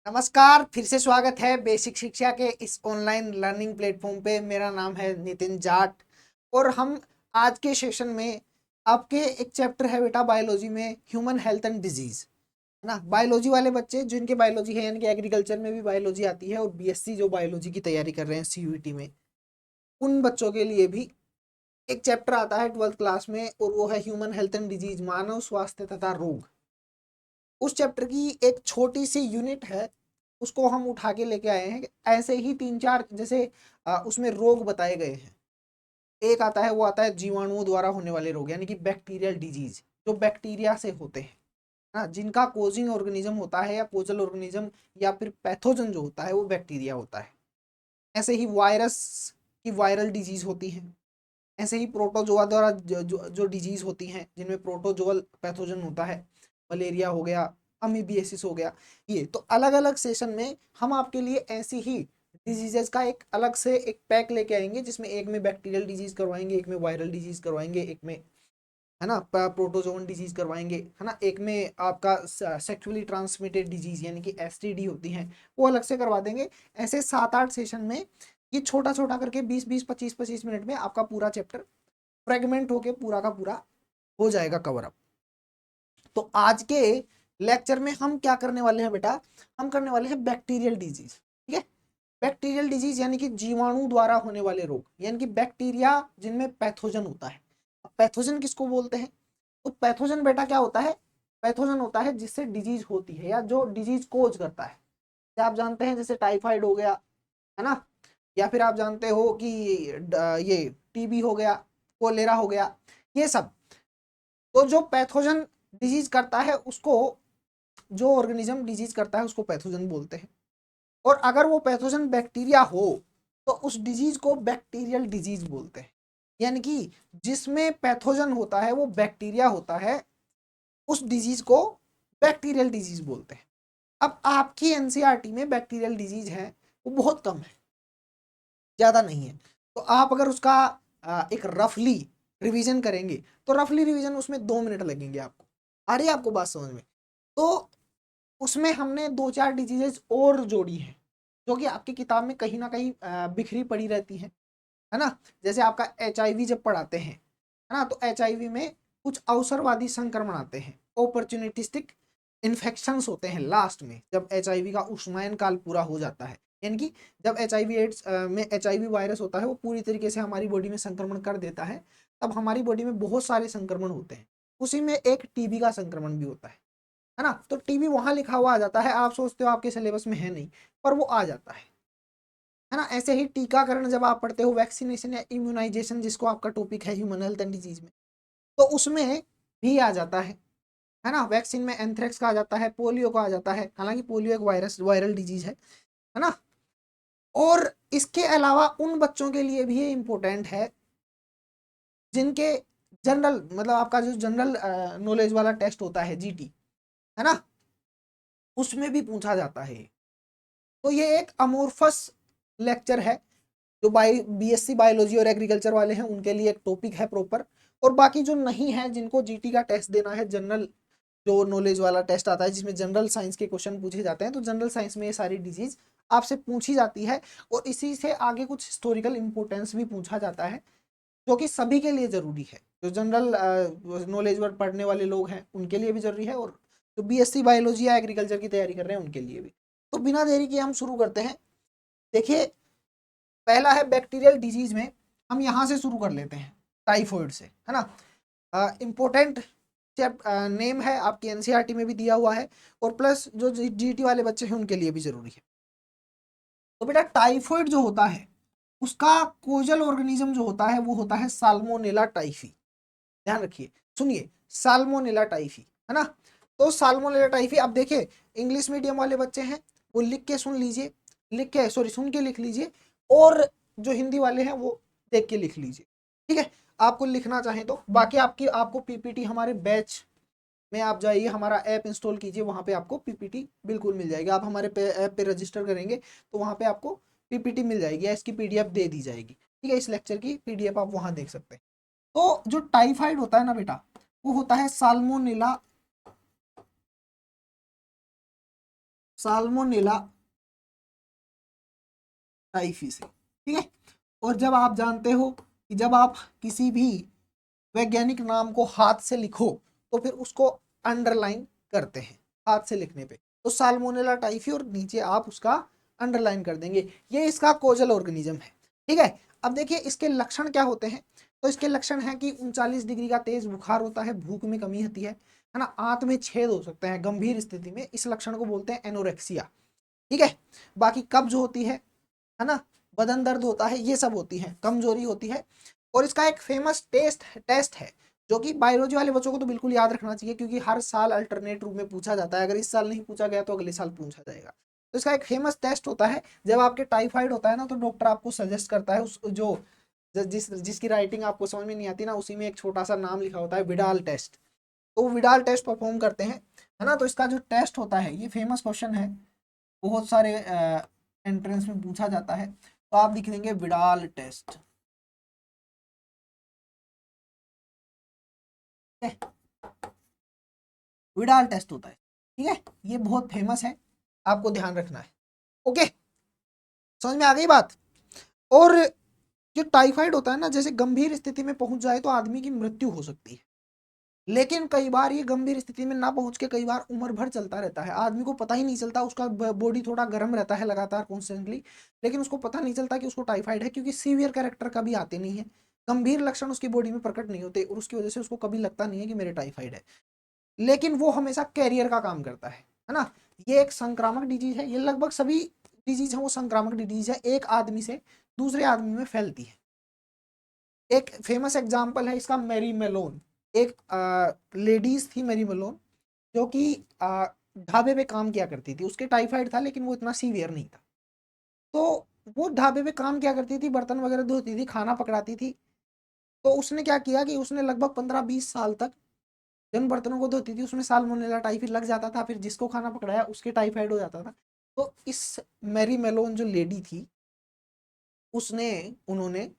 नमस्कार, फिर से स्वागत है बेसिक शिक्षा के इस ऑनलाइन लर्निंग प्लेटफॉर्म पे। मेरा नाम है नितिन जाट और हम आज के सेशन में आपके एक चैप्टर है बेटा बायोलॉजी में, ह्यूमन हेल्थ एंड डिजीज, है ना। बायोलॉजी वाले बच्चे जिनके बायोलॉजी है, यानी कि एग्रीकल्चर में भी बायोलॉजी आती है, और बीएससी जो बायोलॉजी की तैयारी कर रहे हैं सीयूईटी में, उन बच्चों के लिए भी एक चैप्टर आता है 12th क्लास में, और वो है ह्यूमन हेल्थ एंड डिजीज, मानव स्वास्थ्य तथा रोग। उस चैप्टर की एक छोटी सी यूनिट है, उसको हम उठा के लेके आए हैं। ऐसे ही तीन चार जैसे उसमें रोग बताए गए हैं। एक आता है, वो आता है जीवाणुओं द्वारा होने वाले रोग, यानी कि बैक्टीरियल डिजीज, जो बैक्टीरिया से होते हैं ना, जिनका कोजिंग ऑर्गेनिज्म होता है या कोजल ऑर्गेनिज्म या फिर पैथोजन जो होता है वो बैक्टीरिया होता है। ऐसे ही वायरस की वायरल डिजीज होती है। ऐसे ही प्रोटोजोआ द्वारा जो डिजीज होती हैं, जिनमें प्रोटोजोअल पैथोजन होता है, मलेरिया हो गया, अमीबियासिस हो गया। ये तो अलग अलग सेशन में हम आपके लिए ऐसी ही डिजीजेस का एक अलग से एक पैक लेके आएंगे, जिसमें एक में बैक्टीरियल डिजीज करवाएंगे, एक में वायरल डिजीज करवाएंगे, एक में, है ना, प्रोटोजोन डिजीज करवाएंगे, है ना, एक में आपका सेक्सुअली ट्रांसमिटेड डिजीज यानी कि एसटीडी होती हैं, वो अलग से करवा देंगे। ऐसे 7-8 सेशन में ये छोटा छोटा करके 20-20 25-25 मिनट में आपका पूरा चैप्टर फ्रेगमेंट होके पूरा का पूरा हो जाएगा कवर अप। तो आज के लेक्चर में हम क्या करने वाले हैं बेटा, हम करने वाले हैं बैक्टीरियल डिजीज। ठीक है, बैक्टीरियल डिजीज यानी कि जीवाणु द्वारा होने वाले रोग, यानी कि बैक्टीरिया जिनमें पैथोजन होता है। पैथोजन किसको बोलते हैं? तो पैथोजन बेटा क्या होता है? पैथोजन होता है जिससे डिजीज होती है या जो डिजीज कोज करता है। आप जानते हैं जैसे टाइफाइड हो गया, है ना, या फिर आप जानते हो कि ये टीबी हो गया, कोलेरा हो गया, ये सब। तो जो पैथोजन डिजीज करता है उसको, जो ऑर्गेनिज्म डिजीज करता है उसको पैथोजन बोलते हैं। और अगर वो पैथोजन बैक्टीरिया हो तो उस डिजीज को बैक्टीरियल डिजीज बोलते हैं। यानी कि जिसमें पैथोजन होता है वो बैक्टीरिया होता है, उस डिजीज को बैक्टीरियल डिजीज बोलते हैं। अब आपकी एनसीईआरटी में बैक्टीरियल डिजीज है वो बहुत कम है, ज़्यादा नहीं है। तो आप अगर उसका एक रफली रिवीजन करेंगे तो रफली रिवीजन उसमें 2 मिनट लगेंगे आपको। आ रही है आपको बात समझ में? तो उसमें हमने 2-4 डिजीजेज और जोड़ी हैं, जो कि आपकी किताब में कहीं ना कहीं बिखरी पड़ी रहती हैं, है ना। जैसे आपका एचआईवी जब पढ़ाते हैं, है ना, तो एचआईवी में कुछ अवसरवादी संक्रमण आते हैं, अपॉर्चुनिटिस्टिक इन्फेक्शंस होते हैं लास्ट में, जब एचआईवी का उष्मायन काल पूरा हो जाता है। यानी कि जब एचआईवी एड्स में एचआईवी वायरस होता है, वो पूरी तरीके से हमारी बॉडी में संक्रमण कर देता है, तब हमारी बॉडी में बहुत सारे संक्रमण होते हैं। उसी में एक टीबी का संक्रमण भी होता है ना। तो टीबी वहां लिखा हुआ आ जाता है, आप सोचते हो आपके सिलेबस में है नहीं, पर वो आ जाता है ना। ऐसे ही टीकाकरण जब आप पढ़ते हो, वैक्सीनेशन या इम्यूनाइजेशन, जिसको आपका टॉपिक है ह्यूमन हेल्थ एंड डिजीज में, तो उसमें भी आ जाता है ना। वैक्सीन में एंथ्रेक्स का आ जाता है, पोलियो का आ जाता है, हालांकि पोलियो एक वायरल डिजीज है ना। और इसके अलावा उन बच्चों के लिए भी ये इंपॉर्टेंट है जिनके जनरल, मतलब आपका जो जनरल नॉलेज वाला टेस्ट होता है जीटी, है ना, उसमें भी पूछा जाता है। तो ये एक अमोर्फस लेक्चर है, जो बीएससी बायोलॉजी और एग्रीकल्चर वाले हैं उनके लिए एक टॉपिक है प्रॉपर। और बाकी जो नहीं है, जिनको जीटी का टेस्ट देना है, जनरल जो नॉलेज वाला टेस्ट आता है जिसमें जनरल साइंस के क्वेश्चन पूछे जाते हैं, तो जनरल साइंस में ये सारी डिजीज आपसे पूछी जाती है। और इसी से आगे कुछ हिस्टोरिकल इंपोर्टेंस भी पूछा जाता है, जो कि सभी के लिए जरूरी है। जो जनरल नॉलेज वर्ड पढ़ने वाले लोग हैं उनके लिए भी जरूरी है, और जो बीएससी बायोलॉजी या एग्रीकल्चर की तैयारी कर रहे हैं उनके लिए भी। तो बिना देरी के हम शुरू करते हैं। देखिए, पहला है बैक्टीरियल डिजीज में, हम यहाँ से शुरू कर लेते हैं, टाइफॉइड से, है ना। इम्पोर्टेंट नेम है, आपकी एनसीईआरटी में भी दिया हुआ है, और प्लस जो जीटी वाले बच्चे हैं उनके लिए भी जरूरी है। तो बेटा टाइफॉइड जो होता है उसका कोजल ऑर्गेनिज्म जो होता है वो होता है साल्मोनेला टाइफी। ध्यान रखिए, सुनिए, साल्मोनेला टाइफी, है ना। तो साल्मोनेला टाइफी, अब देखिए, इंग्लिश मीडियम वाले बच्चे हैं वो लिख के सुन लीजिए, लिख के सॉरी सुन के लिख लीजिए, और जो हिंदी वाले हैं वो देख के लिख लीजिए। ठीक है, आपको लिखना चाहें तो, बाकी आपको पीपीटी हमारे बैच में आप जाइए, हमारा ऐप इंस्टॉल कीजिए, वहाँ पे आपको पीपीटी बिल्कुल मिल जाएगी। आप हमारे ऐप पे रजिस्टर करेंगे तो वहाँ पे आपको पीपीटी मिल जाएगी या इसकी पीडीएफ दे दी जाएगी। ठीक है, इस लेक्चर की पीडीएफ आप वहाँ देख सकते हैं। तो जो टाइफाइड होता है ना बेटा, वो होता है साल्मोनेला साल्मोनेला टाइफी से, ठीक है। और जब आप जानते हो कि जब आप किसी भी वैज्ञानिक नाम को हाथ से लिखो तो फिर उसको अंडरलाइन करते हैं हाथ से लिखने पे, तो साल्मोनेला टाइफी और नीचे आप उसका अंडरलाइन कर देंगे। ये इसका कोजल ऑर्गेनिज्म है, ठीक है। अब देखिए इसके लक्षण क्या होते हैं, तो इसके लक्षण है कि 39 डिग्री का तेज बुखार होता है, भूख में कमी होती है ना, आंत में छेद हो सकते हैं गंभीर स्थिति में, इस लक्षण को बोलते हैं एनोरेक्सिया, ठीक है। बाकी कब्ज होती है ना, बदन दर्द होता है, ये सब होती है, कमजोरी होती है। और इसका एक फेमस टेस्ट है जो कि बायोलॉजी वाले बच्चों को तो बिल्कुल याद रखना चाहिए, क्योंकि हर साल अल्टरनेट रूप में पूछा जाता है, अगर इस साल नहीं पूछा गया तो अगले साल पूछा जाएगा। तो इसका एक फेमस टेस्ट होता है, जब आपके टाइफाइड होता है ना तो डॉक्टर आपको सजेस्ट करता है उस जो जिसकी राइटिंग आपको समझ में नहीं आती ना, उसी में एक छोटा सा नाम लिखा होता है विडाल टेस्ट, तो विडाल टेस्ट परफॉर्म करते हैं, है ना। तो इसका जो टेस्ट होता है ये फेमस क्वेश्चन है, बहुत सारे एंट्रेंस में पूछा जाता है, तो आप लिख देंगे विडाल टेस्ट, विडाल टेस्ट होता है, ठीक है। ये बहुत फेमस है, आपको ध्यान रखना है, ओके, समझ में आ गई बात। और जो टाइफाइड होता है ना, जैसे गंभीर स्थिति में पहुंच जाए तो आदमी की मृत्यु हो सकती है, लेकिन कई बार ये गंभीर स्थिति में ना पहुंच के कई बार उम्र भर चलता रहता है, आदमी को पता ही नहीं चलता, उसका बॉडी थोड़ा गर्म रहता है लगातार कॉन्स्टेंटली, लेकिन उसको पता नहीं चलता कि उसको टाइफाइड है, क्योंकि सीवियर कैरेक्टर कभी आते नहीं है, गंभीर लक्षण उसकी बॉडी में प्रकट नहीं होते, और उसकी वजह से उसको कभी लगता नहीं है कि मेरे टाइफाइड है, लेकिन वो हमेशा कैरियर का काम करता है ना। ये एक संक्रामक डिजीज है, ये लगभग सभी डिजीज है वो संक्रामक डिजीज है, एक आदमी से दूसरे आदमी में फैलती है। एक फेमस एग्जाम्पल है इसका मैरी मेलोन, एक लेडीज थी मैरी मेलोन, जो कि ढाबे पे काम किया करती थी, उसके टाइफाइड था लेकिन वो इतना सीवियर नहीं था, तो वो ढाबे पे काम किया करती थी, बर्तन वगैरह धोती थी, खाना पकड़ाती थी। तो उसने क्या किया कि उसने लगभग 15-20 साल तक जिन बर्तनों को धोती थी उसमें साल्मोनेला टाइफाइड लग जाता था, फिर जिसको खाना पकड़ाया उसके टाइफाइड हो जाता था। तो इस मैरी मेलोन जो लेडी थी उसने उन्होंने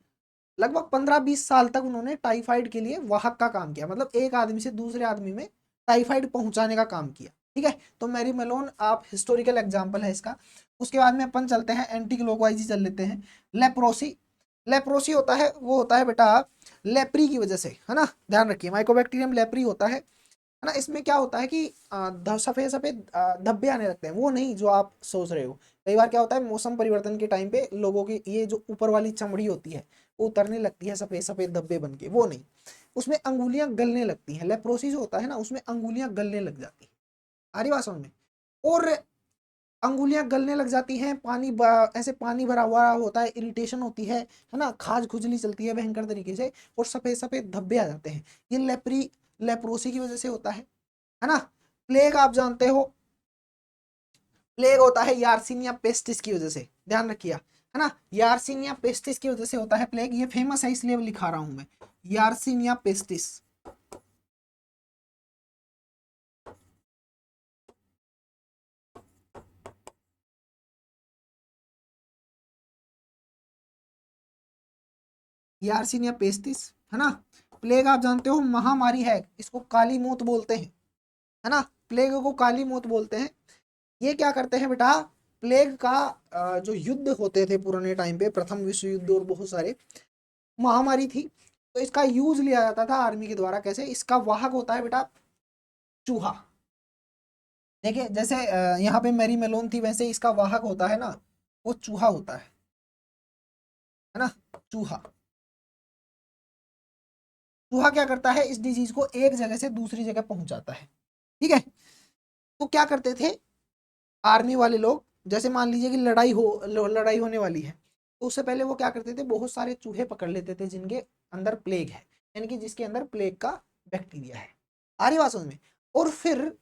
लगभग 15-20 साल तक उन्होंने टाइफाइड के लिए वाहक का काम किया, मतलब एक आदमी से दूसरे आदमी में टाइफाइड पहुंचाने का काम किया, ठीक है। तो मैरी मेलोन आप हिस्टोरिकल एग्जाम्पल है इसका। उसके बाद में अपन चलते हैं एंटी क्लॉकवाइज ही चल लेते हैं। लेप्रोसी, लेप्रोसी होता है वो होता है बेटा लेप्री की वजह से, है ना, ध्यान रखिए माइकोबैक्टीरियम लेप्री होता है ना। इसमें क्या होता है कि सफेद सफेद धब्बे आने लगते हैं, वो नहीं जो आप सोच रहे हो। कई बार क्या होता है मौसम परिवर्तन के टाइम पे लोगों की ये जो ऊपर वाली चमड़ी होती है वो उतरने लगती है, सफेद सफेद धब्बे बन के, वो नहीं, उसमें अंगुलियां गलने लगती हैं, लेप्रोसिस होता है ना उसमें अंगुलियां गलने लग जाती है, आ रही बात समझ में। और अंगुलियां गलने लग जाती हैं, ऐसे पानी भरा हुआ होता है, इरिटेशन होती है ना, खाज खुजली चलती है भयंकर तरीके से, और सफेद सफेद धब्बे आ जाते हैं, ये लेप्रोसी की वजह से होता है ना। प्लेग आप जानते हो, प्लेग होता है यारसिनिया पेस्टिस की वजह से, ध्यान रखिए, है ना, यारसिनिया पेस्टिस की वजह से होता है प्लेग, ये फेमस है इसलिए लिखा रहा हूं मैं, यारसिनिया पेस्टिस, यारसिनिया पेस्टिस, है ना। प्लेग आप जानते हो महामारी है, इसको काली मौत बोलते हैं, है ना, प्लेग को काली मौत बोलते हैं। ये क्या करते हैं बेटा, प्लेग का जो युद्ध होते थे पुराने टाइम पे, प्रथम विश्व युद्ध और बहुत सारे महामारी थी, तो इसका यूज लिया जाता था आर्मी के द्वारा, कैसे, इसका वाहक होता है बेटा चूहा, देखिए जैसे यहाँ पे मैरी मेलोन थी, वैसे इसका वाहक होता है ना वो चूहा होता है ना, चूहा। चूहा क्या करता है, इस डिजीज को एक जगह से दूसरी जगह पहुंचाता है, ठीक है। तो क्या करते थे आर्मी वाले लोग, जैसे मान लीजिए कि लड़ाई होने वाली है, तो उससे पहले वो क्या करते थे, बहुत सारे चूहे पकड़ लेते थे जिनके अंदर प्लेग है, यानी कि जिसके अंदर प्लेग का बैक्टीरिया है, आ रही बात समझ में। और फिर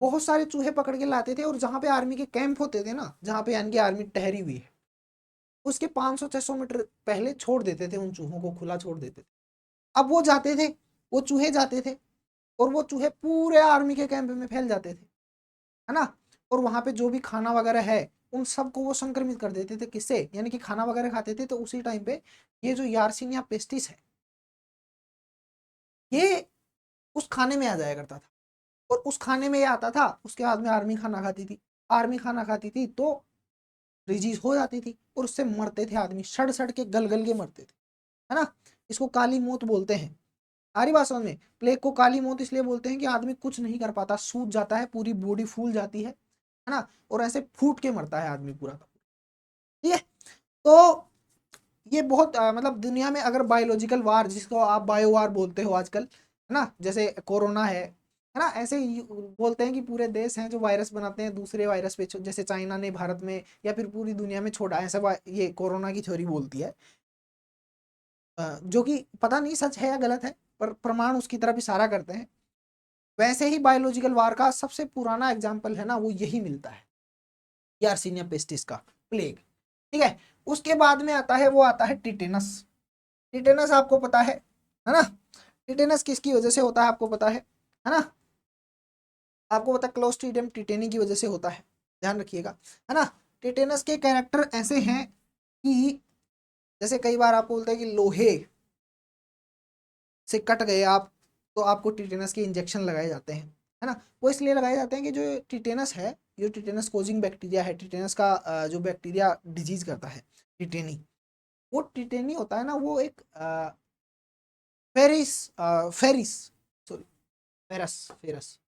बहुत सारे चूहे पकड़ के लाते थे, और जहां पे आर्मी के कैंप होते थे ना, जहां पे यानी कि आर्मी ठहरी हुई है, उसके 500-600 मीटर पहले छोड़ देते थे, उन चूहों को खुला छोड़ देते थे। अब वो जाते थे, वो चूहे जाते थे, और वो चूहे पूरे आर्मी के कैंप में फैल जाते थे, है ना। और वहां पे जो भी खाना वगैरह है उन सबको वो संक्रमित कर देते थे, किससे, यानी कि खाना वगैरह खाते थे, तो उसी टाइम पे ये जो यारसिनिया पेस्टिस है ये उस खाने में आ जाया करता था, और उस खाने में ये आता था, उसके बाद में आर्मी खाना खाती थी, आर्मी खाना खाती थी तो डिजीज हो जाती थी और उससे मरते थे आदमी, सड़ सड़ के गल गल के मरते थे, है ना। इसको काली मौत बोलते हैं। आ रही बात समझ में? प्लेग को काली मौत इसलिए बोलते हैं कि आदमी कुछ नहीं कर पाता, सूज जाता है, पूरी बॉडी फूल जाती है ना, और ऐसे फूट के मरता है आदमी पूरा का। ठीक है, तो ये बहुत मतलब दुनिया में अगर बायोलॉजिकल वार, जिसको आप बायो वार बोलते हो आजकल, है ना, जैसे कोरोना है ना, ऐसे ही बोलते हैं कि पूरे देश हैं जो वायरस बनाते हैं दूसरे वायरस पे, जैसे चाइना ने भारत में या फिर पूरी दुनिया में छोड़ा, ऐसा ये कोरोना की थ्योरी बोलती है। जो कि पता नहीं सच है या गलत है, पर प्रमाण उसकी तरफ इशारा करते हैं। वैसे ही बायोलॉजिकल वार का सबसे पुराना एग्जाम्पल है ना, वो यही मिलता है, यार्सिनिया पेस्टिस का, प्लेग। ठीक है, उसके बाद में आता है, वो आता है टिटेनस। टिटेनस आपको पता है ना, टिटेनस किसकी वजह से होता है आपको पता है ना, आपको पता है क्लोस्ट्रीडियम टिटेनी की वजह से होता है, ध्यान रखिएगा, है ना। टिटेनस के कैरेक्टर ऐसे हैं कि जैसे कई बार आपको बोलते हैं कि लोहे से कट गए आप, तो आपको टिटेनस के इंजेक्शन लगाए जाते हैं, है ना। वो इसलिए लगाए जाते हैं कि जो टिटेनस है, जो टिटेनस कोजिंग बैक्टीरिया है, टिटेनस का जो बैक्टीरिया डिजीज करता है टिटेनी, वो टिटेनी होता है ना, वो एक ferris ferris sorry ferrous ferrous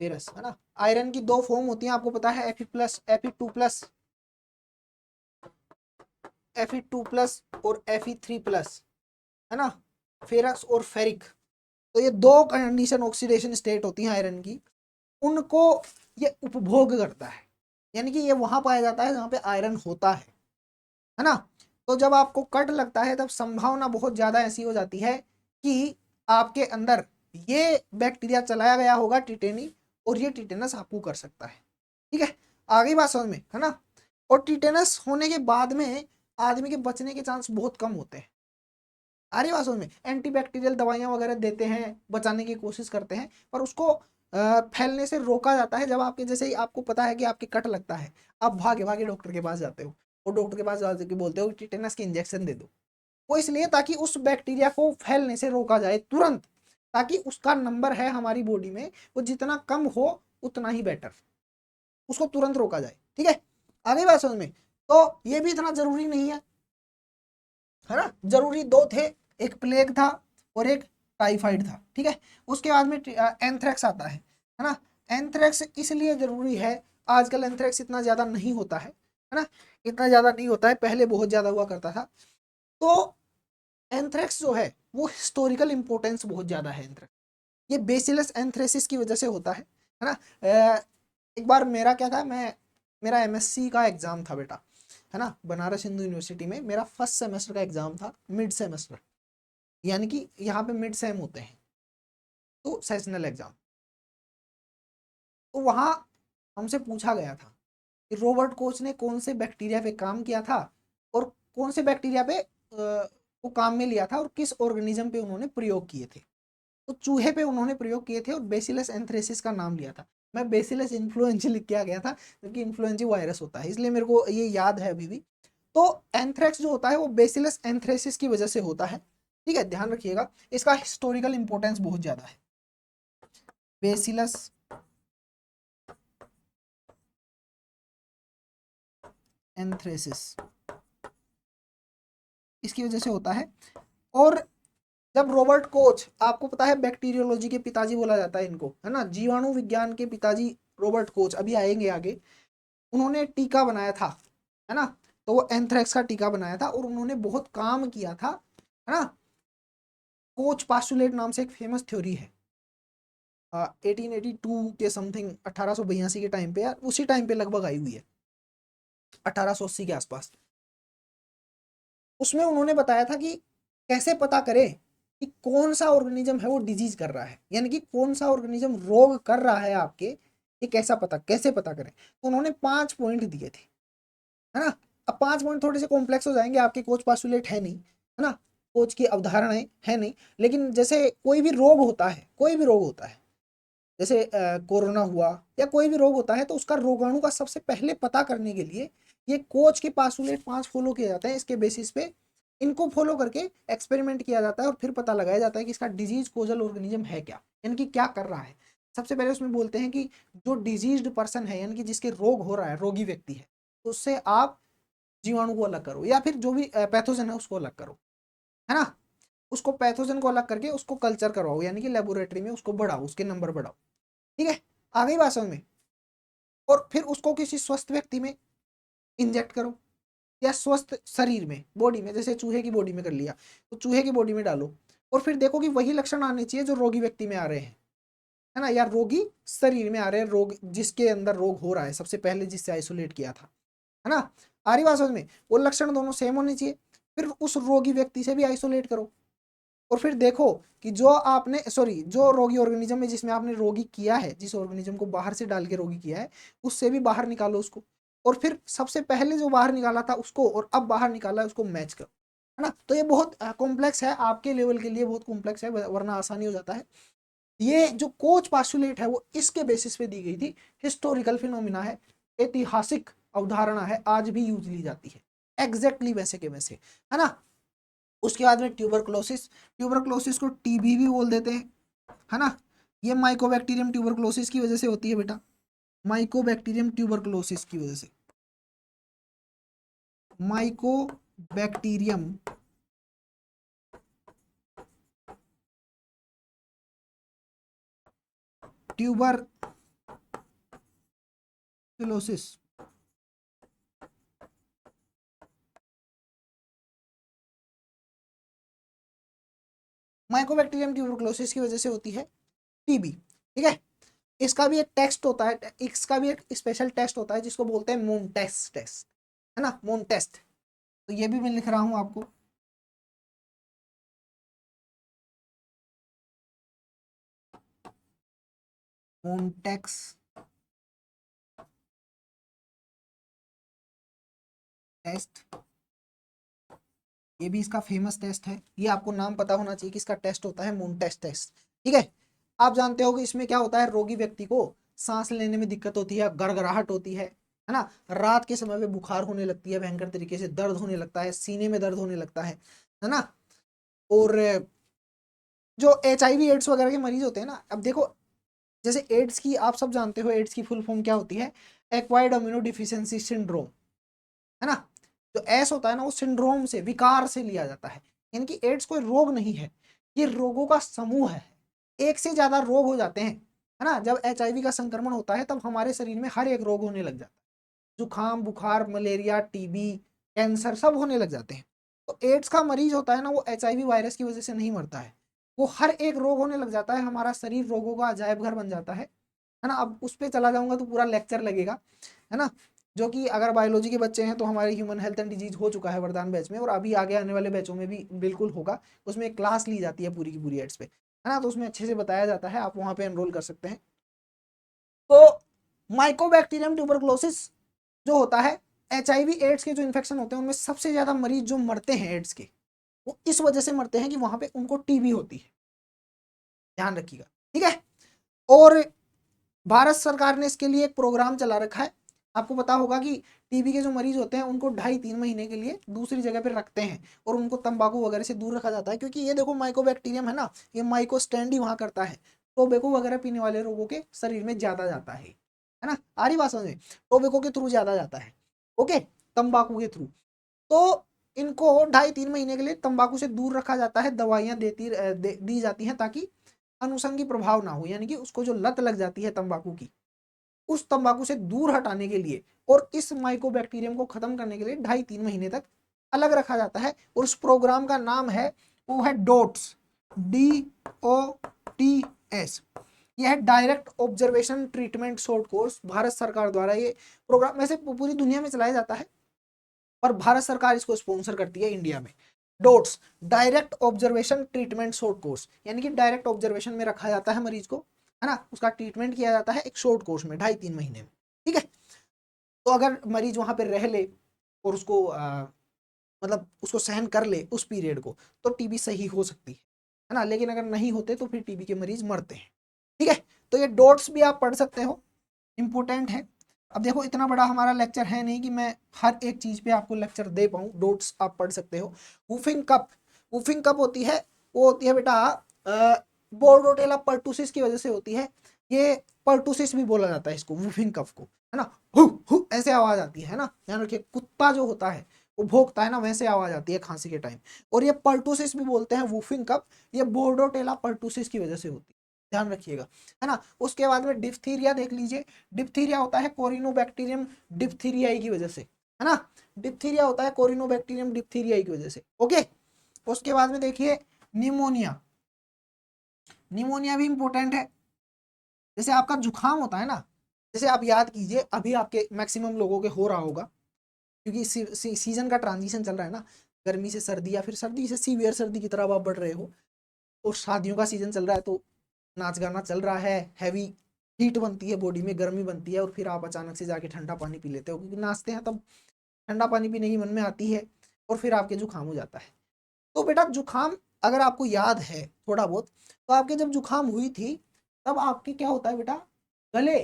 ferrous, है ना। आयरन की दो फॉर्म होती हैं आपको पता है, Fe+, Fe2+, Fe2+ और Fe3+, है ना, फेरस और फेरिक। तो ये दो कंडीशन ऑक्सीडेशन स्टेट होती हैं आयरन की, उनको ये उपभोग करता है, यानी कि ये वहां पाया जाता है जहां पे आयरन होता है ना। तो जब आपको कट लगता है तब संभावना बहुत ज्यादा ऐसी हो जाती है कि आपके अंदर ये बैक्टीरिया चलाया गया होगा टिटेनी, और ये टिटेनस आपको कर सकता है। ठीक है, आगे बात समझ में, है ना। और टिटेनस होने के बाद में आदमी के बचने के चांस बहुत कम होते हैं। आ रही बात समझ में? एंटीबैक्टीरियल दवाइयां वगैरह देते हैं, बचाने की कोशिश करते हैं, पर उसको फैलने से रोका जाता है। जब आपके जैसे ही आपको पता है कि आपके कट लगता है, आप भागे भागे डॉक्टर के पास जाते हो, और डॉक्टर के पास जाके बोलते हो कि टिटेनस के इंजेक्शन दे दो। वो इसलिए ताकि उस बैक्टीरिया को फैलने से रोका जाए तुरंत, ताकि उसका नंबर है हमारी बॉडी में, वो जितना कम हो उतना ही बेटर, उसको तुरंत रोका जाए। ठीक है, आगे बात समझ में? तो ये भी इतना जरूरी नहीं है ना, जरूरी दो थे, एक प्लेग था और एक टाइफाइड था। ठीक है, उसके बाद में एंथ्रेक्स आता है ना। एंथ्रेक्स इसलिए जरूरी है, आजकल एंथ्रेक्स इतना ज्यादा नहीं होता है ना, इतना ज्यादा नहीं होता है, पहले बहुत ज्यादा हुआ करता था। तो एंथ्रेक्स जो है वो हिस्टोरिकल इंपोर्टेंस बहुत ज्यादा है एंथ्रेक्स, ये बेसिलस एंथ्रेसिस की वजह से होता है ना। एक बार मेरा क्या था, मेरा एमएससी का एग्जाम था बेटा, है ना, बनारस हिंदू यूनिवर्सिटी में मेरा फर्स्ट सेमेस्टर का एग्जाम था, मिड सेमेस्टर, यानी कि यहाँ पे मिड सेम होते हैं, तो सेशनल एग्जाम। तो वहाँ हमसे पूछा गया था कि रॉबर्ट कोच ने कौन से बैक्टीरिया पे काम किया था, और कौन से बैक्टीरिया पे वो काम में लिया था, और किस ऑर्गेनिज्म पे उन्होंने प्रयोग किए थे। तो चूहे पे उन्होंने प्रयोग किए थे और बेसिलस एंथ्रेसिस का नाम लिया था। मैं बेसिलस इन्फ्लुएंजा लिख के आ गया था, क्योंकि इन्फ्लुएंजा वायरस होता है, इसलिए मेरे को ये याद है अभी भी। तो एंथ्रेक्स जो होता है वो बेसिलस एंथ्रेसिस की वजह से होता है। ठीक है, ध्यान रखिएगा, इसका हिस्टोरिकल इंपॉर्टेंस बहुत ज्यादा है। बेसिलस एंथ्रेसिस इसकी वजह से होता है। और जब रॉबर्ट कोच, आपको पता है बैक्टीरियोलॉजी के पिताजी बोला जाता है इनको, है ना, जीवाणु विज्ञान के पिताजी रॉबर्ट कोच, अभी आएंगे आगे, उन्होंने टीका बनाया था, है ना। तो वो एंथ्रेक्स का टीका बनाया था, और उन्होंने बहुत काम किया था, है ना। कोच पास्टुलेट नाम से एक फेमस थ्योरी है, 1882 के समथिंग, 1882 के टाइम पे, यार उसी टाइम पे लगभग आई हुई है, 1880 के आसपास। उसमें उन्होंने बताया था कि कैसे पता करें कि कौन सा ऑर्गेनिज्म है वो डिजीज कर रहा है, यानी कि कौन सा ऑर्गेनिज्म रोग कर रहा है आपके, ये कैसे पता करें। तो उन्होंने 5 पॉइंट दिए थे, है ना। अब 5 पॉइंट थोड़े से कॉम्प्लेक्स हो जाएंगे, आपके कोच पास्टुलेट है नहीं, है ना, कोच की अवधारणाएं है नहीं, लेकिन जैसे कोई भी रोग होता है, कोई भी रोग होता है, जैसे कोरोना हुआ या कोई भी रोग होता है, तो उसका रोगाणु का सबसे पहले पता करने के लिए ये कोच के पास्टुलेट 5 फॉलो किए जाते हैं। इसके बेसिस पे इनको फॉलो करके एक्सपेरिमेंट किया जाता है, और फिर पता लगाया जाता है कि इसका डिजीज कोजल ऑर्गेनिज्म है क्या, यानी कि क्या कर रहा है। सबसे पहले उसमें बोलते हैं कि जो डिजीज्ड पर्सन है यानी कि जिसके रोग हो रहा है, रोगी व्यक्ति है, तो उससे आप जीवाणु को अलग करो या फिर जो भी पैथोजन है उसको अलग करो, है ना। उसको पैथोजन को अलग करके उसको कल्चर करवाओ यानी कि लेबोरेटरी में उसको बढ़ाओ, उसके नंबर बढ़ाओ, ठीक है। आ गई बात समझ में। और फिर उसको किसी स्वस्थ व्यक्ति में इंजेक्ट करो या स्वस्थ शरीर में, बॉडी में, जैसे चूहे की बॉडी में कर लिया तो चूहे की बॉडी में डालो, और फिर देखो कि वही लक्षण आने चाहिए जो रोगी व्यक्ति में आ रहे हैं, है ना, या रोगी शरीर में आ रहे हैं, रोग जिसके अंदर रोग हो रहा है सबसे पहले जिससे आइसोलेट किया था, है ना। आ रही बात समझ में। वो लक्षण दोनों सेम होने चाहिए, फिर उस रोगी व्यक्ति से भी आइसोलेट करो, और फिर देखो कि जो रोगी ऑर्गेनिज्म में जिसमें आपने रोगी किया है, जिस ऑर्गेनिज्म को बाहर से डाल के रोगी किया है, उससे भी बाहर निकालो उसको, और फिर सबसे पहले जो बाहर निकाला था उसको और अब बाहर निकाला है उसको मैच करो, है ना। तो ये बहुत कॉम्प्लेक्स है, आपके लेवल के लिए बहुत कॉम्प्लेक्स है, वरना आसानी हो जाता है। ये जो कोच पास्टुलेट है वो इसके बेसिस पे दी गई थी, हिस्टोरिकल फिनोमिना है, ऐतिहासिक अवधारणा है, आज भी यूज ली जाती है एग्जैक्टली वैसे के वैसे, है ना। उसके बाद में ट्यूबरक्लोसिस, ट्यूबरक्लोसिस को टीबी भी बोल देते हैं, है ना। ये माइकोबैक्टीरियम ट्यूबरक्लोसिस की वजह से होती है बेटा, माइकोबैक्टीरियम ट्यूबरक्लोसिस की वजह से, माइकोबैक्टीरियम ट्यूबरक्लोसिस, माइकोबैक्टीरियम ट्यूबरक्लोसिस की वजह से होती है टीबी, ठीक है। इसका भी एक टेस्ट होता है, इसका भी एक स्पेशल टेस्ट होता है जिसको बोलते हैं मोन्टेस टेस्ट, है ना, मोन्टेस्ट। तो ये भी मैं लिख रहा हूं आपको, मोन्टेक्स टेस्ट, ये भी इसका फेमस टेस्ट है, ये आपको नाम पता होना चाहिए कि इसका टेस्ट होता है मोन्टेस टेस्ट, ठीक है। आप जानते हो कि इसमें क्या होता है, रोगी व्यक्ति को सांस लेने में दिक्कत होती है, गड़गड़ाहट होती है ना, रात के समय में बुखार होने लगती है, भयंकर तरीके से दर्द होने लगता है, सीने में दर्द होने लगता है ना। और जो HIV एड्स वगैरह के मरीज होते हैं ना, अब देखो जैसे एड्स की आप सब जानते हो, एड्स की फुल फॉर्म क्या होती है, एक्वायर्ड इम्यूनो डिफिशियंसी सिंड्रोम, है ना। जो एस होता है ना वो सिंड्रोम से, विकार से लिया जाता है, यानी कि एड्स कोई रोग नहीं है, ये रोगों का समूह है, एक से ज्यादा रोग हो जाते हैं, है ना। जब HIV का संक्रमण होता है तब हमारे शरीर में हर एक रोग होने लग जाता है, जुकाम, बुखार, मलेरिया, टीबी, कैंसर सब होने लग जाते हैं। तो एड्स का मरीज होता है ना वो HIV वायरस की वजह से नहीं मरता है, वो हर एक रोग होने लग जाता है, हमारा शरीर रोगों का अजायब घर बन जाता है ना। अब उस पर चला जाऊंगा तो पूरा लेक्चर लगेगा, है ना। जो कि अगर बायोलॉजी के बच्चे हैं तो हमारे ह्यूमन हेल्थ एंड डिजीज हो चुका है वरदान बैच में, और अभी आगे आने वाले बैचों में भी बिल्कुल होगा, उसमें एक क्लास ली जाती है पूरी की पूरी एड्स पे, है ना। तो उसमें अच्छे से बताया जाता है, आप वहाँ पे एनरोल कर सकते हैं। तो माइकोबैक्टीरियम ट्यूबरक्लोसिस जो होता है, HIV एड्स के जो इन्फेक्शन होते हैं उनमें सबसे ज्यादा मरीज जो मरते हैं एड्स के, वो इस वजह से मरते हैं कि वहां पे उनको टीबी होती है, ध्यान रखिएगा, ठीक है। और भारत सरकार ने इसके लिए एक प्रोग्राम चला रखा है, आपको पता होगा कि टीबी के जो मरीज होते हैं उनको 2.5-3 महीने के लिए दूसरी जगह पर रखते हैं और उनको तंबाकू वगैरह से दूर रखा जाता है, क्योंकि ये देखो माइकोबैक्टीरियम है ना, ये माइको स्टैंड ही वहां करता है, टोबैको वगैरह पीने वाले लोगों के शरीर में ज्यादा जाता है ना। आ रही बात समझ में, टोबैको के थ्रू ज्यादा जाता है, ओके, तंबाकू के थ्रू। तो इनको 2.5-3 महीने के लिए तंबाकू से दूर रखा जाता है, दवाइयां दी जाती हैं ताकि अनुषंगी प्रभाव ना हो, यानी कि उसको जो लत लग जाती है तंबाकू की, उस तंबाकू से दूर हटाने के लिए और इस माइकोबैक्टीरियम को खत्म करने के लिए 2.5-3 महीने तक अलग रखा जाता है, और उस प्रोग्राम का नाम है, वो है डोट्स, DOTS। यह है direct observation treatment short course, Bharat सरकार द्वारा ये प्रोग्राम वैसे पूरी दुनिया में चलाया जाता है, और भारत सरकार इसको स्पॉन्सर करती है इंडिया में। Dots, direct observation treatment short course, यानी कि डायरेक्ट ऑब्जर्वेशन में रखा जाता है मरीज को, है ना, उसका ट्रीटमेंट किया जाता है एक शॉर्ट कोर्स में 2.5-3 महीने में, ठीक है। तो अगर मरीज वहां पर रह ले और उसको मतलब उसको सहन कर ले उस पीरियड को, तो टीबी सही हो सकती है ना, लेकिन अगर नहीं होते तो फिर टीबी के मरीज मरते हैं, ठीक है। तो ये डोट्स भी आप पढ़ सकते हो, इंपॉर्टेंट है। अब देखो इतना बड़ा हमारा लेक्चर है नहीं कि मैं हर एक चीज पे आपको लेक्चर दे पाऊँ, डोट्स आप पढ़ सकते हो। वूफिंग कप, वूफिंग कप होती है, वो होती है बेटा बोर्डोटेला पर्टुसिस की वजह से होती है, ये पर्टुसिस भी बोला जाता है इसको, वूफिंग कफ को, है ना, हु ऐसे आवाज आती है ना, ध्यान रखिए, कुत्ता जो होता है वो भौंकता है ना, वैसे आवाज आती है खांसी के टाइम। और ये पर्टुसिस भी बोलते हैं वूफिंग कफ, ये बोर्डोटेला पर्टुसिस की वजह से होती है, ध्यान रखिएगा, है ना। उसके बाद में डिप्थीरिया देख लीजिए, डिप्थीरिया होता है कोरिनोबैक्टीरियम डिप्थीरियाई की वजह से, है ना, डिप्थीरिया होता है कोरिनोबैक्टीरियम डिप्थीरियाई की वजह से, ओके। उसके बाद में देखिए निमोनिया, निमोनिया भी इंपॉर्टेंट है। जैसे आपका जुकाम होता है ना, जैसे आप याद कीजिए अभी आपके मैक्सिमम लोगों के हो रहा होगा, क्योंकि सीजन का ट्रांजिशन चल रहा है ना, गर्मी से सर्दी या फिर सर्दी से सीवियर सर्दी की तरफ आप बढ़ रहे हो, और शादियों का सीजन चल रहा है, तो नाच गाना चल रहा है, हैवी हीट बनती है बॉडी में, गर्मी बनती है, और फिर आप अचानक से जाके ठंडा पानी पी लेते हो, क्योंकि नाचते हैं तब ठंडा पानी पीने की मन में आती है, और फिर आपके जुकाम हो जाता है। तो बेटा जुकाम अगर आपको याद है थोड़ा बहुत, तो आपके जब जुकाम हुई थी तब आपके क्या होता है बेटा, गले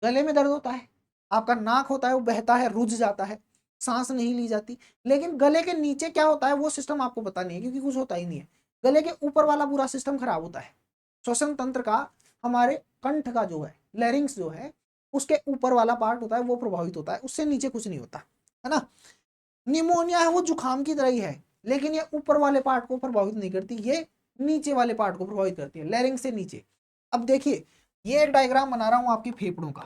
गले में दर्द होता है, आपका नाक होता है वो बहता है, रुझ जाता है, सांस नहीं ली जाती। लेकिन गले के नीचे क्या होता है वो सिस्टम आपको पता नहीं है, क्योंकि कुछ होता ही नहीं है। गले के ऊपर वाला पूरा सिस्टम खराब होता है, श्वसन तंत्र का, हमारे कंठ का जो है, लैरिंग्स जो है, उसके ऊपर वाला पार्ट होता है वो प्रभावित होता है, उससे नीचे कुछ नहीं होता, है ना। निमोनिया है वो जुकाम की तरह ही है, लेकिन ये ऊपर वाले पार्ट को प्रभावित नहीं करती, ये नीचे वाले पार्ट को प्रभावित करती है, लैरिंग से नीचे। अब देखिए ये एक डायग्राम बना रहा हूं आपके फेफड़ों का,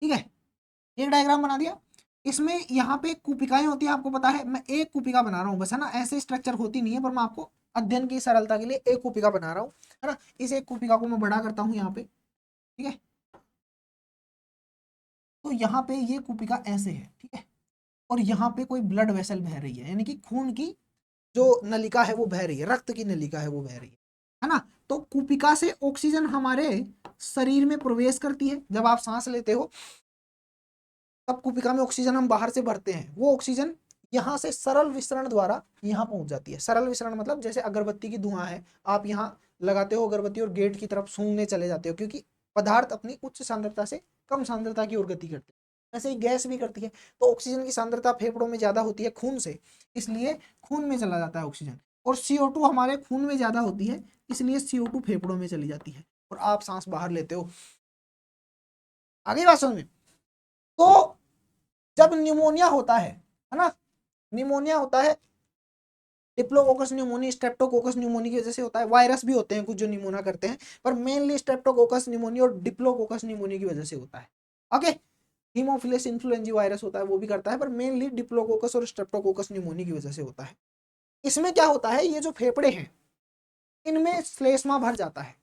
ठीक है, एक डायग्राम बना दिया। इसमें यहाँ पे कुपिकाएं होती है, आपको पता है, मैं एक कुपिका बना रहा हूँ बस, है ना, ऐसे स्ट्रक्चर होती नहीं है, पर मैं आपको अध्ययन की सरलता के लिए एक कुपिका बना रहा हूँ, है ना। इस एक कुपिका को मैं बड़ा करता हूँ यहाँ पे, ठीक है। तो यहाँ पे ये कुपिका ऐसे है, ठीक है, और यहाँ पे कोई ब्लड वेसल बह रही है, यानी कि खून की जो नलिका है वो बह रही है, रक्त की नलिका है वो बह रही है ना। तो कुपिका से ऑक्सीजन हमारे शरीर में प्रवेश करती है, जब आप सांस लेते हो तब कुपिका में ऑक्सीजन हम बाहर से भरते हैं, वो ऑक्सीजन यहाँ से सरल विसरण द्वारा यहाँ पहुंच जाती है। सरल विसरण मतलब जैसे अगरबत्ती की धुआं है, आप यहाँ लगाते हो अगरबत्ती और गेट की तरफ सूंघने चले जाते हो, क्योंकि पदार्थ अपनी उच्च सांद्रता से कम सांद्रता की ओर गति करते हैं, ऐसे ही गैस भी करती है। तो ऑक्सीजन की सांद्रता फेफड़ों में ज्यादा होती है खून से, इसलिए खून में चला जाता है ऑक्सीजन, और CO2 हमारे खून में ज्यादा होती है, इसलिए CO2 फेफड़ों में चली जाती है, और आप सांस बाहर लेते हो। आगे बात समझ में। तो जब निमोनिया होता है ना, निमोनिया होता है डिप्लोकोकस न्यूमोनी, स्ट्रेप्टोकोकस न्यूमोनी की वजह से होता है। वायरस भी होते हैं कुछ जो निमोना करते हैं, पर मेनली स्ट्रेप्टोकोकस न्यूमोनी और डिप्लोकोकस न्यूमोनी की वजह से होता है, ओके। हीमोफिलस इन्फ्लुएंजा वायरस होता है वो भी करता है, पर मेनली डिप्लोकोकस और स्ट्रेप्टोकोकस न्यूमोनी की वजह से होता है। इसमें क्या होता है, ये जो फेफड़े हैं इनमें श्लेष्मा भर जाता है,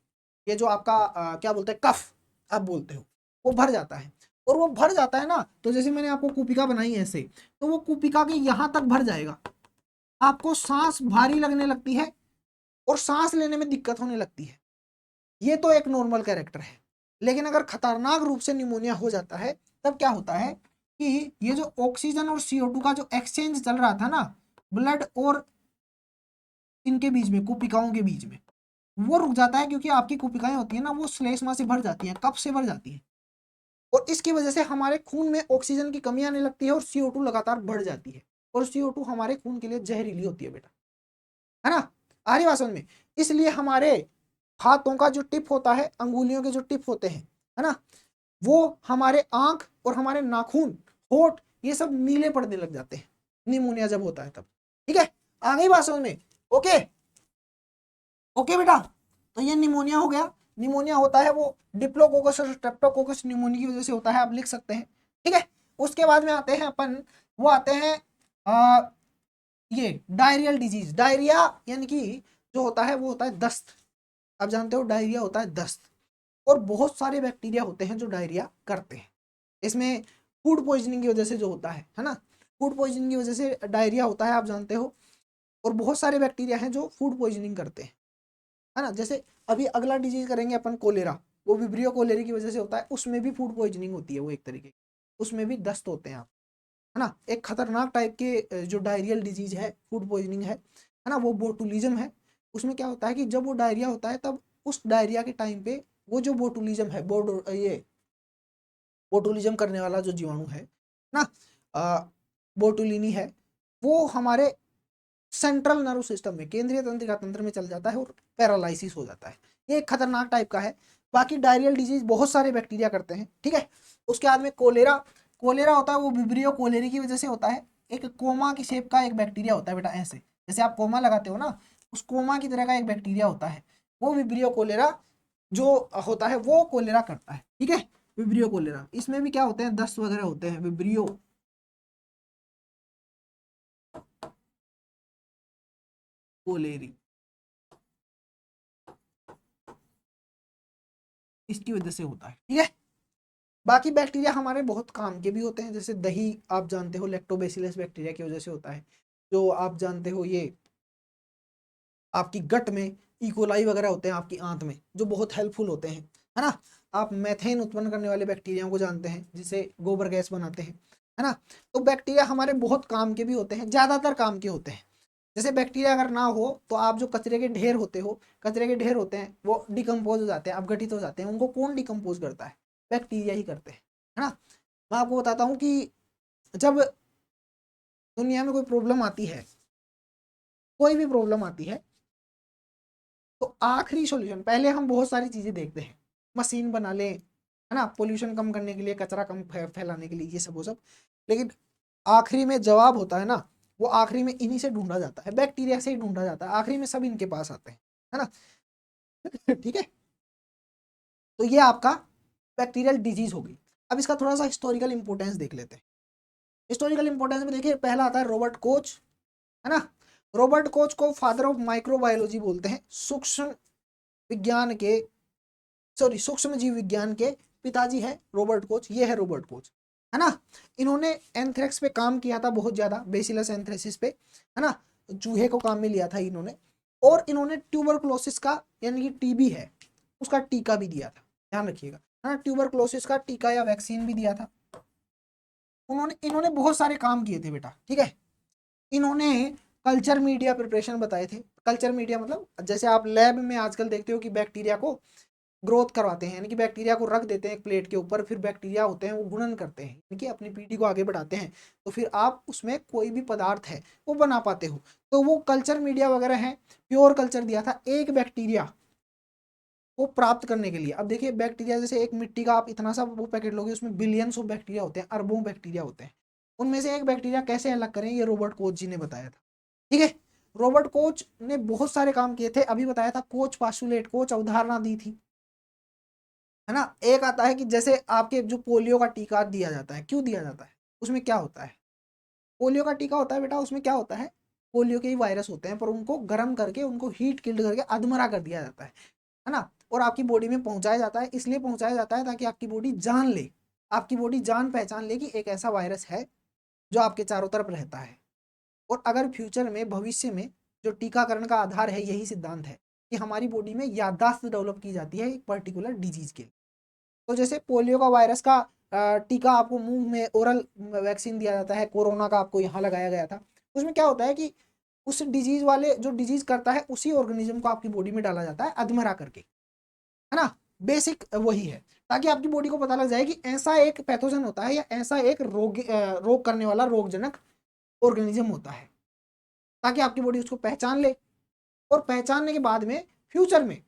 ये जो आपका क्या बोलते हैं, कफ आप बोलते हो, वो भर जाता है। और वो भर जाता है ना, तो जैसे मैंने आपको कुपिका बनाई है ऐसे, तो वो कुपिका के यहां तक भर जाएगा, आपको सांस भारी लगने लगती है और सांस लेने में दिक्कत होने लगती है। ये तो एक नॉर्मल कैरेक्टर है। लेकिन अगर खतरनाक रूप से निमोनिया हो जाता है तब क्या होता है कि ये जो ऑक्सीजन और CO2 का जो एक्सचेंज चल रहा था ना, ब्लड और इनके बीच में, कुपिकाओं के बीच में, वो रुक जाता है, क्योंकि आपकी कुपिकाएं होती है ना वो श्लेष्मा से भर जाती हैं, कफ से भर जाती हैं, और इसकी वजह से हमारे खून में ऑक्सीजन की कमी आने लगती है और CO2 लगातार बढ़ जाती है, और CO2 हमारे खून के लिए जहरीली होती है बेटा, है ना। आ रही बात समझ में। इसलिए हमारे हाथों का जो टिप होता है, अंगुलियों के जो टिप होते हैं, है ना, वो हमारे आंख और हमारे नाखून, होठ, ये सब नीले पड़ने लग जाते हैं निमोनिया जब होता है तब, ठीक है। आ गई बात समझ में, ओके। ओके बेटा, तो ये निमोनिया हो गया। निमोनिया होता है वो डिप्लोकोकस और स्ट्रेप्टोकोकस निमोनिया की वजह से होता है, आप लिख सकते हैं, ठीक है। उसके बाद में आते हैं अपन, वो आते हैं ये डायरियल डिजीज। डायरिया यानी कि जो होता है वो होता है दस्त, आप जानते हो डायरिया होता है दस्त, और बहुत सारे बैक्टीरिया होते हैं जो डायरिया करते हैं। इसमें फूड पॉइजनिंग की वजह से जो होता है ना, फूड पॉइजनिंग की वजह से डायरिया होता है, आप जानते हो। और बहुत सारे बैक्टीरिया हैं जो फूड पॉइजनिंग करते हैं, है ना। जैसे अभी अगला डिजीज करेंगे अपन कोलेरा, वो विब्रियो कोलेरी की वजह से होता है, उसमें भी फूड पॉइजनिंग होती है, वो एक तरीके की, उसमें भी दस्त होते हैं आप, है ना। एक खतरनाक टाइप के जो डायरियल डिजीज है, फूड पॉइजनिंग है ना, वो बोटुलिज्म है। उसमें क्या होता है कि जब वो डायरिया होता है तब उस डायरिया के टाइम पे वो जो बोटुलिज्म है, ये बोटुलिज्म करने वाला जो जीवाणु है ना, बोटुलिनी है, वो हमारे सेंट्रल नर्व सिस्टम में, केंद्रीय तंत्रिका तंत्र में चल जाता है और पैरालाइसिस हो जाता है। ये एक खतरनाक टाइप का है। बाकी डायरियल डिजीज बहुत सारे बैक्टीरिया करते हैं, ठीक है। उसके बाद में कोलेरा, कोलेरा होता है वो विब्रियो कोलेरी की वजह से होता है। एक कोमा की शेप का एक बैक्टीरिया होता है बेटा, ऐसे जैसे आप कोमा लगाते हो ना, उस कोमा की तरह का एक बैक्टीरिया होता है, वो विब्रियो कोलेरा जो होता है वो कोलेरा करता है, ठीक है। विब्रियो कोलेरा, इसमें भी क्या होते हैं, दस्त वगैरह होते हैं, विब्रियो कोलेरी, इसकी वजह से होता है, ठीक है। बाकी बैक्टीरिया हमारे बहुत काम के भी होते हैं, जैसे दही आप जानते हो लैक्टोबैसिलस बैक्टीरिया की वजह से होता है। जो आप जानते हो ये आपकी गट में इकोलाई वगैरह होते हैं आपकी आंत में, जो बहुत हेल्पफुल होते हैं, है ना। आप मेथेन उत्पन्न करने वाले बैक्टीरिया को जानते हैं, जिसे गोबर गैस बनाते हैं, है ना। तो बैक्टीरिया हमारे बहुत काम के भी होते हैं, ज्यादातर काम के होते हैं। जैसे बैक्टीरिया अगर ना हो तो आप जो कचरे के ढेर होते हो, कचरे के ढेर होते हैं वो डिकम्पोज हो जाते हैं, अपघटित हो जाते हैं, उनको कौन डिकम्पोज करता है, बैक्टीरिया ही करते हैं, है ना। मैं आपको बताता हूँ कि जब दुनिया में कोई प्रॉब्लम आती है, कोई भी प्रॉब्लम आती है, तो आखिरी सॉल्यूशन, पहले हम बहुत सारी चीजें देखते हैं, मशीन बना लें, है ना, पोल्यूशन कम करने के लिए, कचरा कम फैलाने के लिए, ये सब वो सब, लेकिन आखिरी में जवाब होता है ना, वो आखिरी में इन्हीं से ढूंढा जाता है, बैक्टीरिया से ही ढूंढा जाता है, आखिरी में सब इनके पास आते हैं, है ना। ठीक है, तो ये आपका बैक्टीरियल डिजीज होगी। अब इसका थोड़ा सा हिस्टोरिकल इंपोर्टेंस देख लेते हैं। हिस्टोरिकल इंपोर्टेंस में देखिए, पहला आता है रॉबर्ट कोच, है ना। रॉबर्ट कोच को फादर ऑफ माइक्रोबायोलॉजी बोलते हैं, सूक्ष्म विज्ञान के, सॉरी सूक्ष्म जीव विज्ञान के पिताजी है रॉबर्ट कोच, ये है रॉबर्ट कोच, है ना। इन्होंने एंथ्रेक्स पे काम किया था बहुत ज्यादा, बेसिलस एंथ्रेसिस पे, है ना, चूहे को काम में लिया था इन्होंने। और इन्होंने ट्यूबरक्लोसिस का, यानी कि टीबी है, उसका टीका भी दिया था, ध्यान रखिएगा, है ना, ट्यूबरक्लोसिस का टीका या वैक्सीन भी दिया था। उन्होंने इन्होंने बहुत सारे काम किए थे बेटा, ठीक है। इन्होंने कल्चर मीडिया प्रिपरेशन बताए थे। कल्चर मीडिया मतलब जैसे आप लैब में आजकल देखते हो कि बैक्टीरिया को ग्रोथ करवाते हैं, यानी कि बैक्टीरिया को रख देते हैं एक प्लेट के ऊपर, फिर बैक्टीरिया होते हैं वो गुणन करते हैं, यानी कि अपनी पीढ़ी को आगे बढ़ाते हैं, तो फिर आप उसमें कोई भी पदार्थ है वो बना पाते हो। तो वो कल्चर मीडिया वगैरह है, प्योर कल्चर दिया था एक बैक्टीरिया को प्राप्त करने के लिए। अब देखिए बैक्टीरिया, जैसे एक मिट्टी का आप इतना सा वो पैकेट लोगे, उसमें बिलियंस ऑफ बैक्टीरिया होते हैं, अरबों बैक्टीरिया होते हैं, उनमें से एक बैक्टीरिया कैसे अलग करें, ये रॉबर्ट कोच जी ने बताया था, ठीक है। रॉबर्ट कोच ने बहुत सारे काम किए थे, अभी बताया था कोच पास्टुलेट, कोच अवधारणा दी थी, है ना। एक आता है कि जैसे आपके जो पोलियो का टीका दिया जाता है, क्यों दिया जाता है, उसमें क्या होता है, पोलियो का टीका होता है बेटा, उसमें क्या होता है, पोलियो के ही वायरस होते हैं, पर उनको गर्म करके, उनको हीट किल्ड करके अधमरा कर दिया जाता है ना, और आपकी बॉडी में पहुंचाया जाता है। इसलिए पहुंचाया जाता है ताकि आपकी बॉडी जान ले, आपकी बॉडी जान पहचान ले कि एक ऐसा वायरस है जो आपके चारों तरफ रहता है। और अगर फ्यूचर में, भविष्य में, जो टीकाकरण का आधार है यही सिद्धांत है कि हमारी बॉडी में याददाश्त डेवलप की जाती है एक पर्टिकुलर डिजीज के। तो जैसे पोलियो का वायरस का टीका आपको मुंह में ओरल वैक्सीन दिया जाता है, कोरोना का आपको यहाँ लगाया गया था, उसमें क्या होता है कि उस डिजीज वाले, जो डिजीज करता है उसी ऑर्गेनिज्म को आपकी बॉडी में डाला जाता है अधमरा करके, है ना। बेसिक वही है, ताकि आपकी बॉडी को पता लग जाए कि ऐसा एक पैथोजन होता है या ऐसा एक रोग करने वाला रोगजनक ऑर्गेनिज्म होता है, ताकि आपकी बॉडी उसको पहचान ले। और पहचानने के बाद में फ्यूचर में,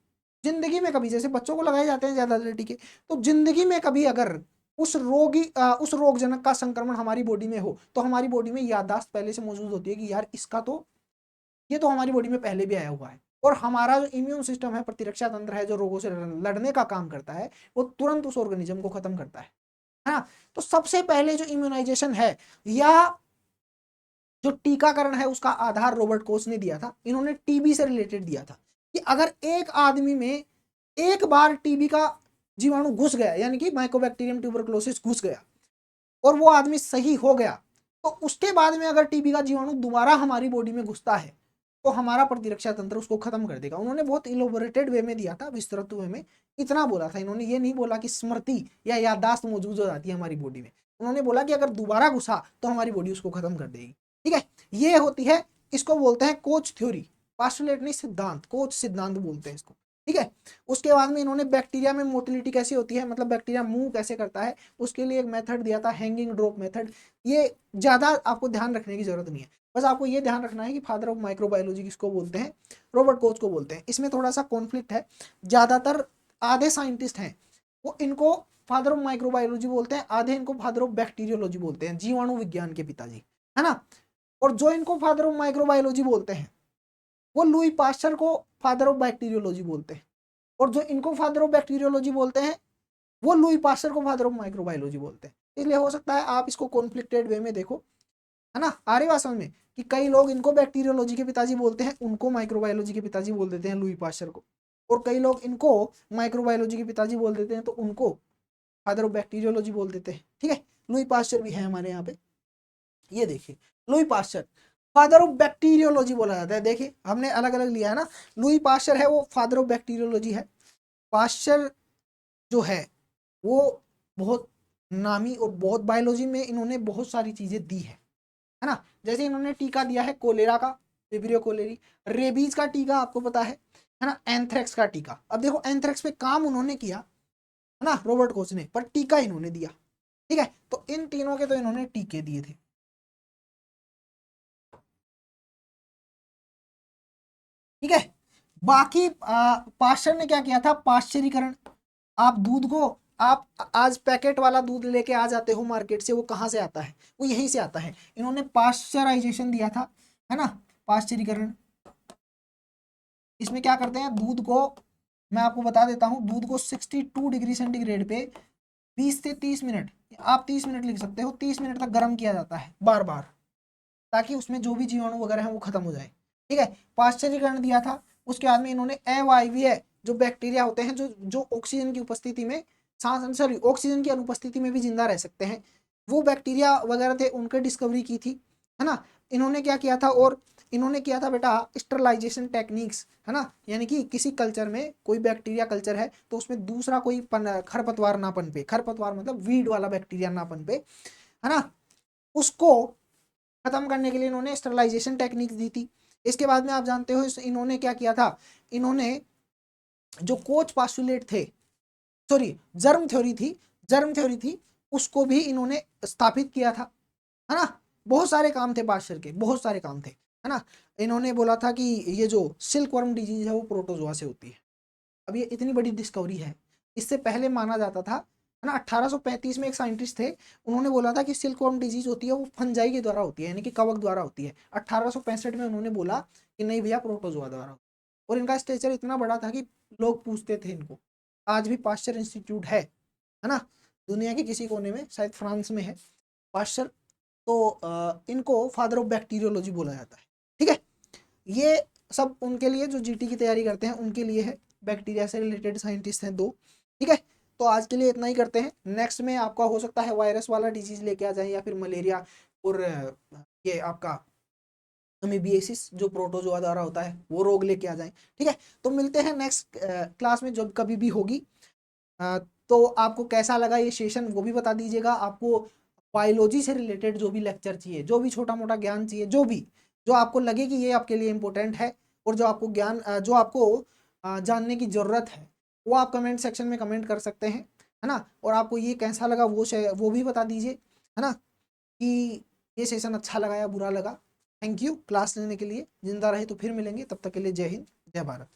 जिंदगी में कभी, जैसे बच्चों को लगाए जाते हैं ज्यादातर टीके, तो जिंदगी में कभी अगर उस रोगजनक का संक्रमण हमारी बॉडी में हो, तो हमारी बॉडी में याददाश्त पहले से मौजूद होती है कि यार इसका तो, ये तो हमारी बॉडी में पहले भी आया हुआ है। और हमारा जो इम्यून सिस्टम है, प्रतिरक्षा तंत्र है, जो रोगों से लड़ने का काम करता है, वो तुरंत उस ऑर्गेनिज्म को खत्म करता है ना। तो सबसे पहले जो इम्यूनाइजेशन है या जो टीकाकरण है, उसका आधार रॉबर्ट कोच ने दिया था। इन्होंने टीबी से रिलेटेड दिया था कि अगर एक आदमी में एक बार टीबी का जीवाणु घुस गया, यानी कि माइकोबैक्टीरियम ट्यूबरकुलोसिस घुस गया, और वो आदमी सही हो गया, तो उसके बाद में अगर टीबी का जीवाणु दोबारा हमारी बॉडी में घुसता है, तो हमारा प्रतिरक्षा तंत्र उसको खत्म कर देगा। उन्होंने बहुत इलोबोरेटेड वे में दिया था, विस्तृत वे में इतना बोला था। इन्होंने ये नहीं बोला कि स्मृति या याददाश्त मौजूद हो जाती है हमारी बॉडी में, उन्होंने बोला कि अगर दोबारा घुसा तो हमारी बॉडी उसको खत्म कर देगी, ठीक है। ये होती है, इसको बोलते हैं कोच थ्योरी, पास्टुलेट नहीं सिद्धांत, कोच सिद्धांत बोलते हैं इसको, ठीक है। उसके बाद में इन्होंने बैक्टीरिया में मोटिलिटी कैसी होती है, मतलब बैक्टीरिया मूव कैसे करता है, उसके लिए एक मेथड दिया था, हैंगिंग ड्रॉप मेथड। ये ज्यादा आपको ध्यान रखने की जरूरत नहीं है, बस आपको ये ध्यान रखना है कि फादर ऑफ माइक्रोबायोलॉजी किसको बोलते हैं, रॉबर्ट कोच को बोलते हैं। इसमें थोड़ा सा कॉन्फ्लिक्ट है, ज़्यादातर आधे साइंटिस्ट हैं वो इनको फादर ऑफ माइक्रोबायोलॉजी बोलते हैं, आधे इनको फादर ऑफ बैक्टीरियोलॉजी बोलते हैं, जीवाणु विज्ञान के पिताजी, है ना। और जो इनको फादर ऑफ माइक्रोबायोलॉजी बोलते हैं वो लुई पास्चर को फादर ऑफ बैक्टीरियोलॉजी बोलते हैं, और जो इनको फादर ऑफ बैक्टीरियोलॉजी बोलते हैं वो लुई पास्चर को फादर ऑफ माइक्रोबायोलॉजी बोलते हैं। इसलिए हो सकता है आप इसको कॉन्फ्लिक्टेड वे में देखो, है ना। आ रही बात समझ में कि कई लोग इनको बैक्टीरियोलॉजी के पिताजी बोलते हैं, उनको माइक्रोबायोलॉजी के पिताजी बोल देते हैं लुई पास्चर को, और कई लोग इनको माइक्रोबायोलॉजी के पिताजी बोल देते हैं तो उनको फादर ऑफ बैक्टीरियोलॉजी बोल देते हैं। ठीक है, लुई पास्चर भी है हमारे यहाँ पे, ये देखिए Louis Pasteur father of bacteriology बोला जाता है। देखिए हमने अलग अलग लिया है ना, लुई पास्चर है वो फादर ऑफ बैक्टीरियोलॉजी है। पास्चर जो है वो बहुत नामी और बहुत बायोलॉजी में इन्होंने बहुत सारी चीजें दी है ना। जैसे इन्होंने टीका दिया है कोलेरा का, विब्रियो कोलेरी, रेबीज का टीका आपको पता है ना, एंथ्रेक्स का टीका। अब देखो एंथ्रेक्स पे काम उन्होंने किया है ना रॉबर्ट कोच ने, पर टीका इन्होंने दिया। ठीक है, तो इन तीनों के तो इन्होंने टीके दिए थे। ठीक है, बाकी पाश्चर ने क्या किया था, पाश्चरीकरण। आप दूध को, आप आज पैकेट वाला दूध लेके आ जाते हो मार्केट से, वो कहाँ से आता है, वो यहीं से आता है। इन्होंने पाश्चराइजेशन दिया था, है ना, पाश्चरीकरण। इसमें क्या करते हैं, दूध को मैं आपको बता देता हूँ, दूध को 62 डिग्री सेंटीग्रेड पे 20 से 30 मिनट, आप 30 मिनट लिख सकते हो, 30 मिनट तक गर्म किया जाता है बार बार, ताकि उसमें जो भी जीवाणु वगैरह है वो खत्म हो जाए। ठीक है, पाश्चरीकरण दिया था। उसके बाद में इन्होंने अवायवीय जो बैक्टीरिया होते हैं जो जो ऑक्सीजन की उपस्थिति में, सांस सॉरी ऑक्सीजन की अनुपस्थिति में भी जिंदा रह सकते हैं, वो बैक्टीरिया वगैरह थे, उनकी डिस्कवरी की थी, है ना। इन्होंने क्या किया था, और इन्होंने किया था बेटा स्टरलाइजेशन टेक्निक्स, है ना, यानी कि किसी कल्चर में कोई बैक्टीरिया कल्चर है तो उसमें दूसरा कोई खरपतवार ना पनपे, खरपतवार मतलब वीड वाला बैक्टीरिया ना पनपे, है ना, उसको खत्म करने के लिए इन्होंने स्टरलाइजेशन टेक्निक दी थी। इसके बाद में आप जानते हो इन्होंने क्या किया था, इन्होंने जो कोच पास्टुलेट थे, सॉरी जर्म थ्योरी थी, उसको भी इन्होंने स्थापित किया था, है ना। बहुत सारे काम थे पाश्चर के, बहुत सारे काम थे, है ना। इन्होंने बोला था कि ये जो सिल्क वर्म डिजीज है वो प्रोटोजोआ से होती है। अब ये इतनी बड़ी डिस्कवरी है, इससे पहले माना जाता था, है ना। 1835 में एक साइंटिस्ट थे, उन्होंने बोला था कि सिल्क वर्म डिजीज होती है वो फंजाई के द्वारा होती है, यानी कि कवक द्वारा होती है। 1865 में उन्होंने बोला कि नहीं भैया प्रोटोजोआ द्वारा, और इनका स्ट्रेचर इतना बड़ा था कि लोग पूछते थे इनको। आज भी पाश्चर इंस्टीट्यूट है ना, दुनिया के किसी कोने में, शायद फ्रांस में है पाश्चर। तो इनको फादर ऑफ बैक्टीरियोलॉजी बोला जाता है। ठीक है, ये सब उनके लिए जो जीटी की तैयारी करते हैं उनके लिए है, बैक्टीरिया से रिलेटेड साइंटिस्ट हैं दो। ठीक है, तो आज के लिए इतना ही करते हैं। नेक्स्ट में आपका हो सकता है वायरस वाला डिजीज लेके आ जाए, या फिर मलेरिया, और ये आपका अमीबियासिस जो प्रोटोजोआ द्वारा होता है वो रोग लेके आ जाए। ठीक है, तो मिलते हैं नेक्स्ट क्लास में जब कभी भी होगी। तो आपको कैसा लगा ये सेशन वो भी बता दीजिएगा। आपको बायोलॉजी से रिलेटेड जो भी लेक्चर चाहिए, जो भी छोटा मोटा ज्ञान चाहिए, जो भी जो आपको लगे कि ये आपके लिए इम्पोर्टेंट है, और जो आपको ज्ञान जो आपको जानने की ज़रूरत है, वो आप कमेंट सेक्शन में कमेंट कर सकते हैं, है ना। और आपको ये कैसा लगा वो भी बता दीजिए, है ना, कि ये सेशन अच्छा लगा या बुरा लगा। थैंक यू क्लास लेने के लिए। जिंदा रहे तो फिर मिलेंगे, तब तक के लिए जय हिंद जय भारत।